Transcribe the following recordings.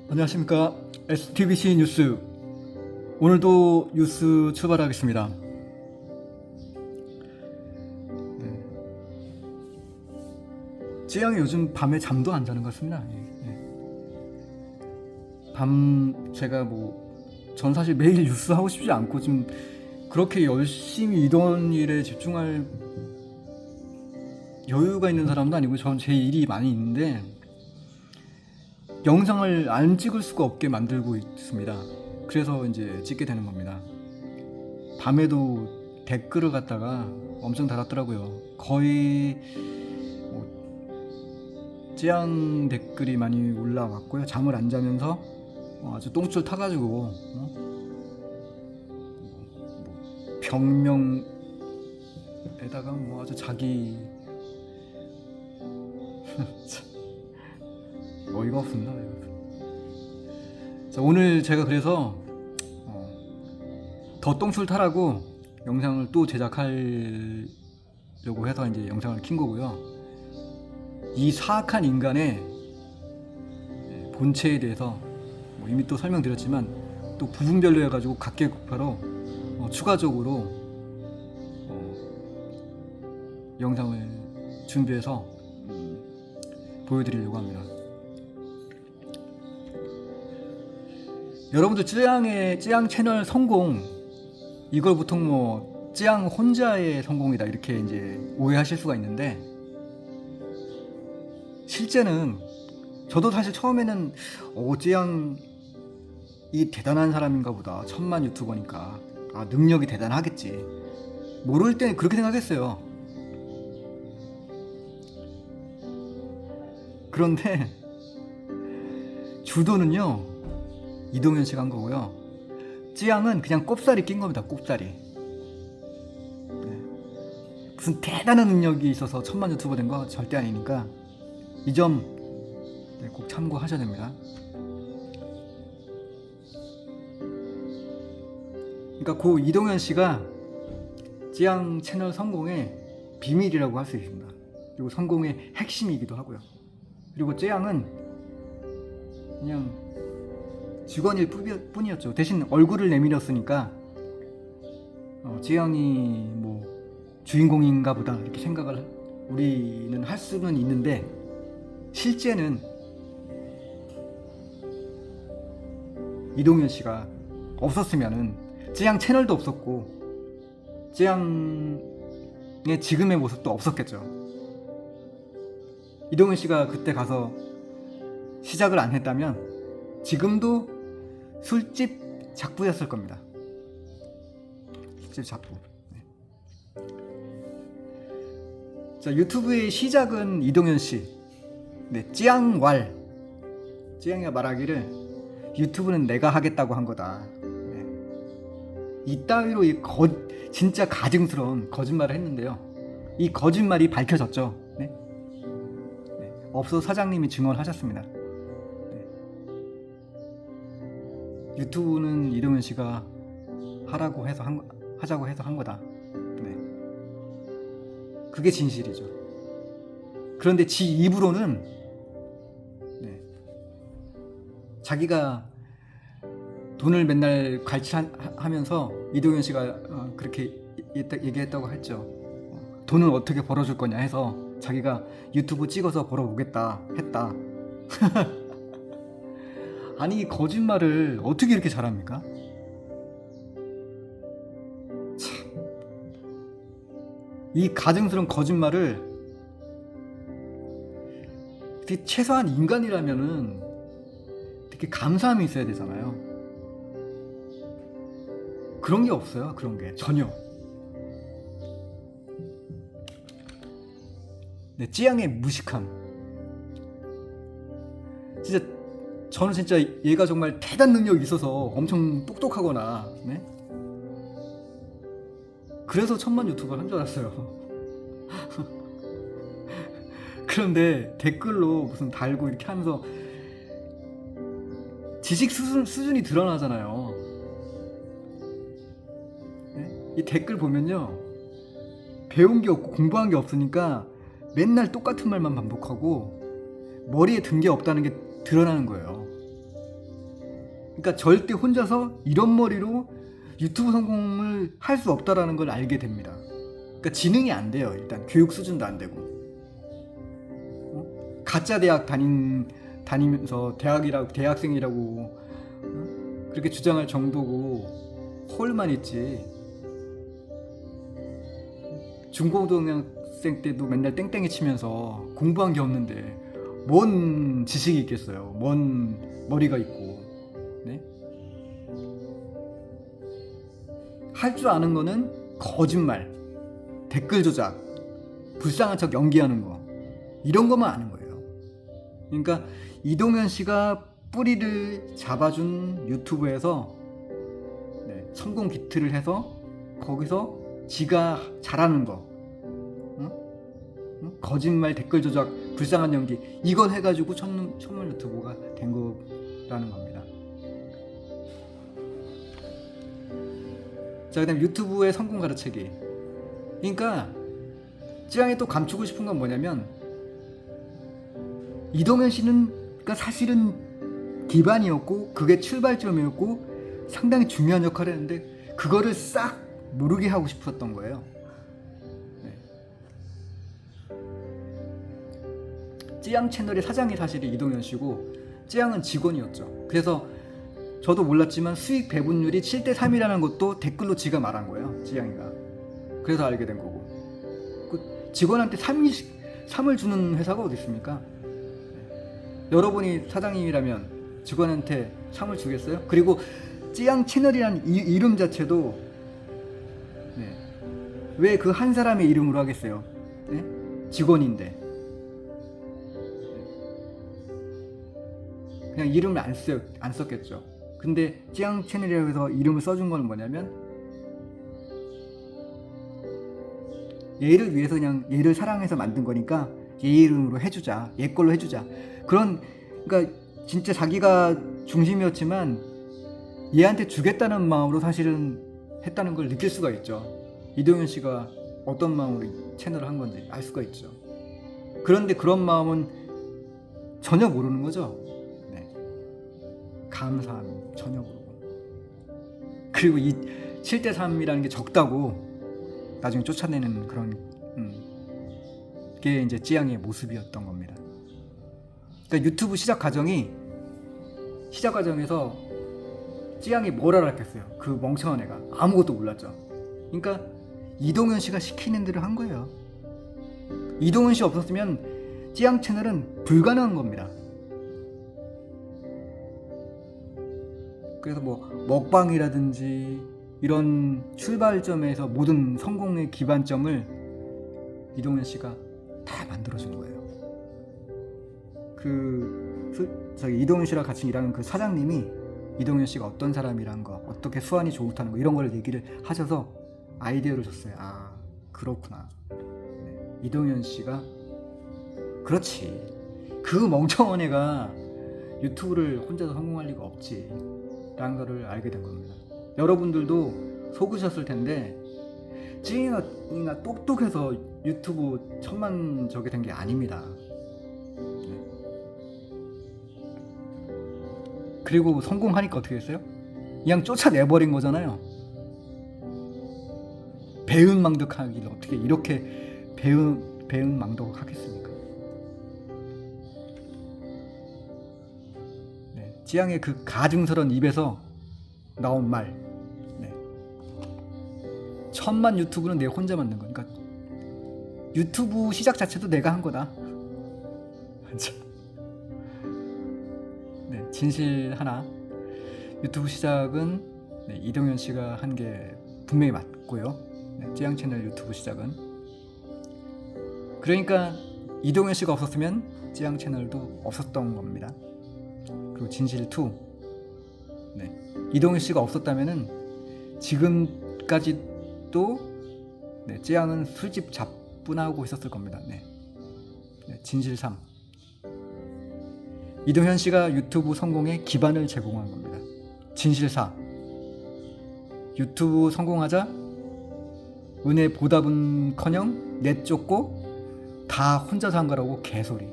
안녕하십니까. STBC 뉴스. 오늘도 뉴스 출발하겠습니다. 찌양이 요즘 밤에 잠도 안 자는 것 같습니다. 밤 제가 전 사실 매일 뉴스 하고 싶지 않고 좀 그렇게 열심히 이런 일에 집중할 여유가 있는 사람도 아니고 전 제 일이 많이 있는데 영상을 안 찍을 수가 없게 만들고 있습니다. 그래서 이제 찍게 되는 겁니다. 밤에도 댓글을 갖다가 엄청 달았더라고요. 거의 찌양 댓글이 많이 올라왔고요. 잠을 안 자면서 아주 똥줄 타가지고 병명에다가 아주 자기 어이가 없습니다. 자, 오늘 제가 그래서 더 똥줄 타라고 영상을 또 제작하려고 해서 이제 영상을 킨 거고요. 이 사악한 인간의 본체에 대해서 이미 또 설명드렸지만 또 부분별로 해가지고 각계각파로 추가적으로 영상을 준비해서 보여드리려고 합니다. 여러분들 찌양 채널 성공, 이걸 보통 찌양 혼자의 성공이다 이렇게 이제 오해하실 수가 있는데, 실제는 저도 사실 처음에는 찌양이 대단한 사람인가 보다, 1000만 유튜버니까 능력이 대단하겠지, 모를 때 그렇게 생각했어요. 그런데 주도는요 이동현 씨가 한 거고요. 찌양은 그냥 꼽사리 낀 겁니다. 꼽사리. 무슨 대단한 능력이 있어서 1000만 유튜버 된 거 절대 아니니까 이 점 꼭 참고하셔야 됩니다. 그러니까 그 이동현 씨가 찌양 채널 성공의 비밀이라고 할 수 있습니다. 그리고 성공의 핵심이기도 하고요. 그리고 찌양은 그냥 직원일 뿐이었죠. 대신 얼굴을 내밀었으니까 찌양이 주인공인가 보다 이렇게 생각을 우리는 할 수는 있는데, 실제는 이동현 씨가 없었으면은 찌양 채널도 없었고 찌양의 지금의 모습도 없었겠죠. 이동현 씨가 그때 가서 시작을 안 했다면 지금도 술집 작부였을 겁니다. 술집 작부. 자, 유튜브의 시작은 이동현 씨. 찌양왈. 찌양이가 말하기를 유튜브는 내가 하겠다고 한 거다. 이따위로 진짜 가증스러운 거짓말을 했는데요. 이 거짓말이 밝혀졌죠. 업소 사장님이 증언하셨습니다. 유튜브는 이동현 씨가 하자고 해서 한 거다. 그게 진실이죠. 그런데 지 입으로는 자기가 돈을 맨날 갈취하면서 이동현 씨가 그렇게 얘기했다고 했죠. 돈을 어떻게 벌어줄 거냐 해서 자기가 유튜브 찍어서 벌어보겠다 했다. 아니, 이 거짓말을 어떻게 이렇게 잘합니까? 참. 이 가증스러운 거짓말을 최소한 인간이라면은 되게 감사함이 있어야 되잖아요. 그런 게 없어요. 그런 게 전혀. 찌양의 무식함. 저는 진짜 얘가 정말 대단 능력이 있어서 엄청 똑똑하거나 그래서 1000만 유튜버를 한 줄 알았어요. 그런데 댓글로 무슨 달고 이렇게 하면서 지식 수준이 드러나잖아요. 이 댓글 보면요, 배운 게 없고 공부한 게 없으니까 맨날 똑같은 말만 반복하고 머리에 든 게 없다는 게 드러나는 거예요. 그러니까 절대 혼자서 이런 머리로 유튜브 성공을 할 수 없다라는 걸 알게 됩니다. 그러니까 지능이 안 돼요. 일단 교육 수준도 안 되고, 가짜 대학 다니면서 대학생이라고 그렇게 주장할 정도고 헐만 있지. 중고등학생 때도 맨날 땡땡이 치면서 공부한 게 없는데 뭔 지식이 있겠어요. 뭔 머리가 있고. 네? 할 줄 아는 거는 거짓말, 댓글 조작, 불쌍한 척 연기하는 거, 이런 것만 아는 거예요. 그러니까 이동현 씨가 뿌리를 잡아준 유튜브에서 성공 비트를 해서 거기서 지가 잘하는 거, 거짓말, 댓글 조작, 불쌍한 연기, 이걸 해가지고 천문 유튜버가 된 거라는 겁니다. 자, 그다음 유튜브의 성공 가르치기. 그러니까 찌양이 또 감추고 싶은 건 뭐냐면, 이동현 씨는 그러니까 사실은 기반이었고 그게 출발점이었고 상당히 중요한 역할을 했는데 그거를 싹 모르게 하고 싶었던 거예요. 찌양 채널의 사장이 사실은 이동현 씨고 찌양은 직원이었죠. 그래서 저도 몰랐지만 수익 배분율이 7대3이라는 것도 댓글로 지가 말한 거예요. 찌양이가. 그래서 알게 된 거고. 그 직원한테 3을 주는 회사가 어디 있습니까? 여러분이 사장님이라면 직원한테 3을 주겠어요? 그리고 찌양 채널이라는 이름 자체도 왜 그 한 사람의 이름으로 하겠어요? 네? 직원인데 그냥 이름을 안 썼겠죠. 근데 찌양 채널이라고 해서 이름을 써준 건 뭐냐면, 얘를 위해서 그냥 얘를 사랑해서 만든 거니까 얘 이름으로 해주자, 얘 걸로 해주자, 그런, 그러니까 진짜 자기가 중심이었지만 얘한테 주겠다는 마음으로 사실은 했다는 걸 느낄 수가 있죠. 이동현 씨가 어떤 마음으로 이 채널을 한 건지 알 수가 있죠. 그런데 그런 마음은 전혀 모르는 거죠. 감사함 전혀 모르고. 그리고 이 7대3이라는 게 적다고 나중에 쫓아내는 그런 게 이제 찌양의 모습이었던 겁니다. 그러니까 유튜브 시작 과정에서 찌양이 뭘 알았겠어요. 그 멍청한 애가 아무것도 몰랐죠. 그러니까 이동현 씨가 시키는 대로 한 거예요. 이동현 씨 없었으면 찌양 채널은 불가능한 겁니다. 그래서 뭐 먹방이라든지 이런 출발점에서 모든 성공의 기반점을 이동현 씨가 다 만들어준 거예요. 저기 이동현 씨랑 같이 일하는 그 사장님이 이동현 씨가 어떤 사람이란 거, 어떻게 수완이 좋다는 거, 이런 걸 얘기를 하셔서 아이디어를 줬어요. 아, 그렇구나. 이동현 씨가 그렇지, 그 멍청한 애가 유튜브를 혼자서 성공할 리가 없지 라는 거를 알게 된 겁니다. 여러분들도 속으셨을 텐데 찌잉이가 똑똑해서 유튜브 천만 저게 된 게 아닙니다. 그리고 성공하니까 어떻게 했어요? 그냥 쫓아내버린 거잖아요. 배은망덕하기를 어떻게 이렇게 배은망덕하겠습니까? 찌양의 그 가증스러운 입에서 나온 말, 1000만 유튜브는 내가 혼자 만든 거니까, 유튜브 시작 자체도 내가 한 거다. 진실 하나, 유튜브 시작은 이동현 씨가 한 게 분명히 맞고요. 찌양 채널 유튜브 시작은, 그러니까 이동현 씨가 없었으면 찌양 채널도 없었던 겁니다. 그리고 진실 2, 이동현 씨가 없었다면은 지금까지도 찌양은 술집 잡분하고 있었을 겁니다. 진실 3, 이동현 씨가 유튜브 성공의 기반을 제공한 겁니다. 진실 4, 유튜브 성공하자 은혜 보답은커녕 내쫓고 다 혼자서 한 거라고 개소리.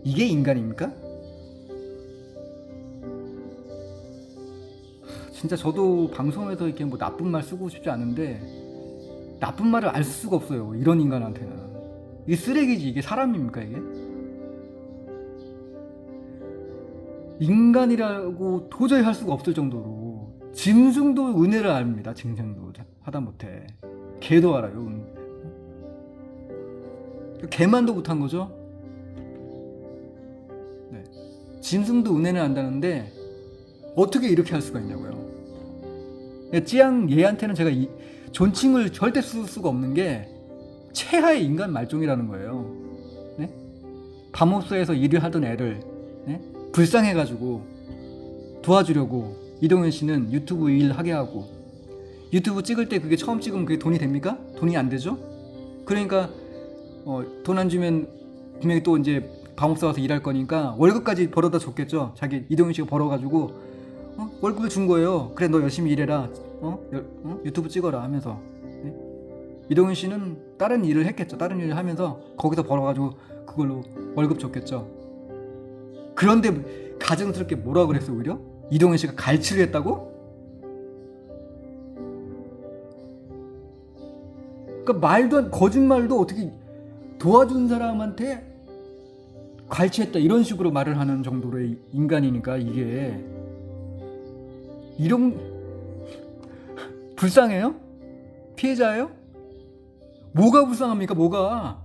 이게 인간입니까? 진짜 저도 방송에서 이렇게 뭐 나쁜 말 쓰고 싶지 않은데 나쁜 말을 알 수가 없어요. 이런 인간한테는. 이게 쓰레기지. 이게 사람입니까 이게? 인간이라고 도저히 할 수가 없을 정도로 짐승도 은혜를 압니다. 짐승도 하다못해 개도 알아요. 개만도 못한 거죠. 네. 짐승도 은혜를 안다는데 어떻게 이렇게 할 수가 있냐고요. 찌양 얘한테는 제가 존칭을 절대 쓸 수가 없는 게 최하의 인간 말종이라는 거예요. 네? 밤업소에서 일을 하던 애를 네? 불쌍해가지고 도와주려고 이동현 씨는 유튜브 일하게 하고, 유튜브 찍을 때 그게 처음 찍으면 그게 돈이 됩니까? 돈이 안 되죠? 그러니까 돈 안 주면 분명히 또 이제 밤업소 가서 일할 거니까 월급까지 벌어다 줬겠죠. 자기 이동현 씨가 벌어가지고 월급을 준 거예요. 그래 너 열심히 일해라. 유튜브 찍어라 하면서. 네? 이동현 씨는 다른 일을 했겠죠. 다른 일을 하면서 거기서 벌어가지고 그걸로 월급 줬겠죠. 그런데 가증스럽게 뭐라 그랬어 오히려? 이동현 씨가 갈취를 했다고? 그러니까 말도 안, 거짓말도 어떻게 도와준 사람한테 갈취했다 이런 식으로 말을 하는 정도의 인간이니까 이게 이런 불쌍해요? 피해자예요? 뭐가 불쌍합니까? 뭐가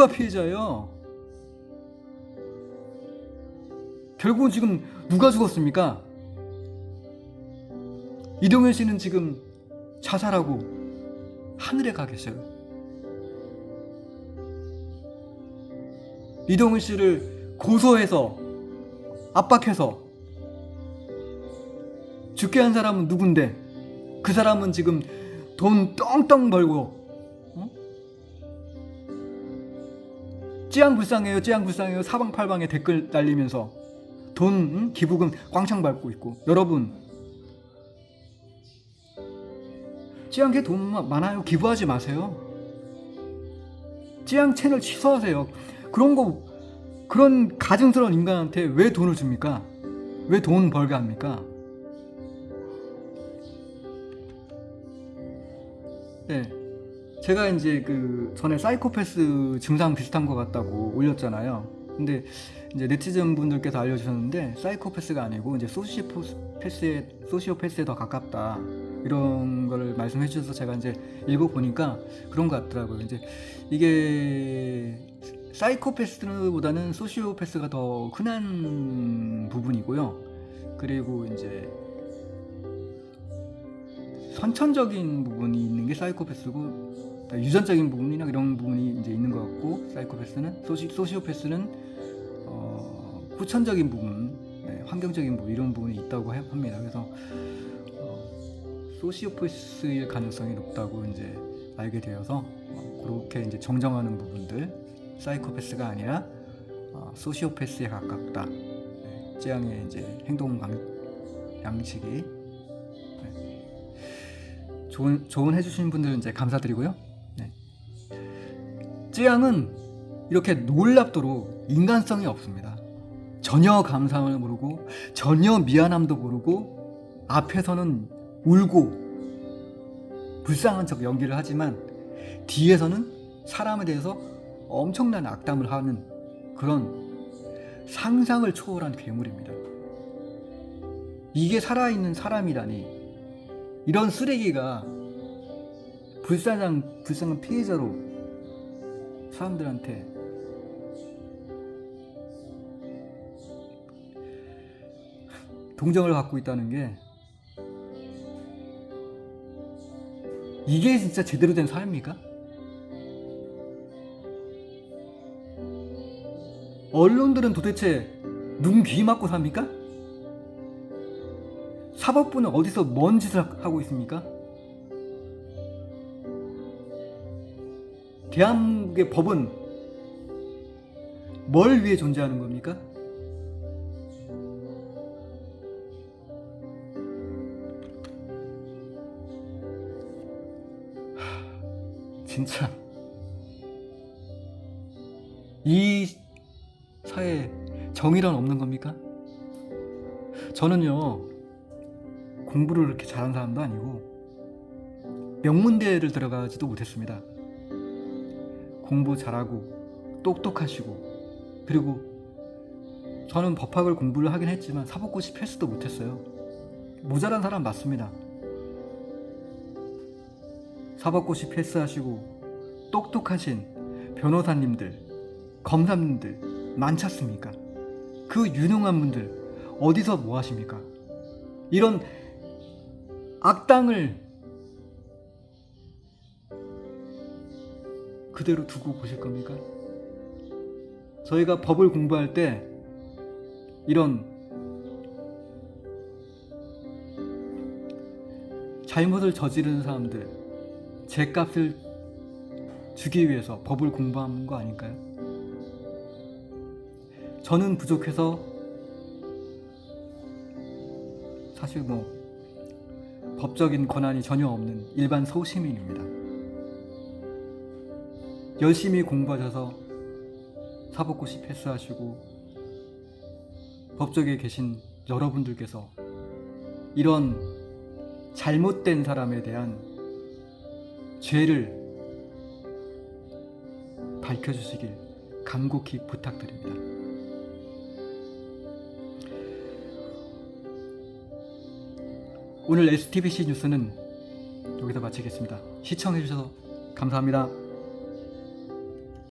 피해자예요? 결국은 지금 누가 죽었습니까? 이동현 씨는 지금 자살하고 하늘에 가 계셔요. 이동현 씨를 고소해서 압박해서 죽게 한 사람은 누군데? 그 사람은 지금 돈 떵떵 벌고 찌양 불쌍해요 찌양 불쌍해요 사방팔방에 댓글 날리면서 돈 기부금 꽝창 밟고 있고. 여러분 찌양 걔 돈 많아요. 기부하지 마세요. 찌양 채널 취소하세요. 그런 가증스러운 인간한테 왜 돈을 줍니까? 왜 돈 벌게 합니까? 네, 제가 이제 그 전에 사이코패스 증상 비슷한 것 같다고 올렸잖아요. 근데 이제 네티즌 분들께서 알려주셨는데 사이코패스가 아니고 이제 소시오패스에 더 가깝다 이런 거를 말씀해 주셔서 제가 이제 읽어보니까 그런 것 같더라고요. 이제 이게 사이코패스보다는 소시오패스가 더 흔한 부분이고요. 그리고 이제 선천적인 부분이 있는 게 사이코패스고 유전적인 부분이나 이런 부분이 이제 있는 것 같고, 사이코패스는 소시오패스는 후천적인 부분, 네, 환경적인 부분 이런 부분이 있다고 합니다. 그래서 소시오패스일 가능성이 높다고 이제 알게 되어서 그렇게 이제 정정하는 부분들, 사이코패스가 아니라 소시오패스에 가깝다. 네, 찌양의 이제 행동 양식이 네. 조언 해주신 분들 이제 감사드리고요. 네. 찌양은 이렇게 놀랍도록 인간성이 없습니다. 전혀 감사함을 모르고 전혀 미안함도 모르고 앞에서는 울고 불쌍한 척 연기를 하지만 뒤에서는 사람에 대해서 엄청난 악담을 하는 그런 상상을 초월한 괴물입니다. 이게 살아있는 사람이라니. 이런 쓰레기가 불쌍한 피해자로 사람들한테 동정을 갖고 있다는 게, 이게 진짜 제대로 된 사회입니까? 언론들은 도대체 눈 귀 막고 삽니까? 사법부는 어디서 뭔 짓을 하고 있습니까? 대한민국의 법은 뭘 위해 존재하는 겁니까? 진짜 이 사회에 정의란 없는 겁니까? 저는요, 공부를 그렇게 잘한 사람도 아니고 명문대를 들어가지도 못했습니다. 공부 잘하고 똑똑하시고, 그리고 저는 법학을 공부를 하긴 했지만 사법고시 패스도 못했어요. 모자란 사람 맞습니다. 사법고시 패스하시고 똑똑하신 변호사님들, 검사님들 많지 않습니까? 그 유능한 분들 어디서 뭐 하십니까? 이런 악당을 그대로 두고 보실 겁니까? 저희가 법을 공부할 때 이런 잘못을 저지르는 사람들 죄값을 주기 위해서 법을 공부하는 거 아닐까요? 저는 부족해서 사실 뭐 법적인 권한이 전혀 없는 일반 소시민입니다. 열심히 공부하셔서 사법고시 패스하시고 법조계에 계신 여러분들께서 이런 잘못된 사람에 대한 죄를 밝혀주시길 간곡히 부탁드립니다. 오늘 STBC 뉴스는 여기서 마치겠습니다. 시청해주셔서 감사합니다.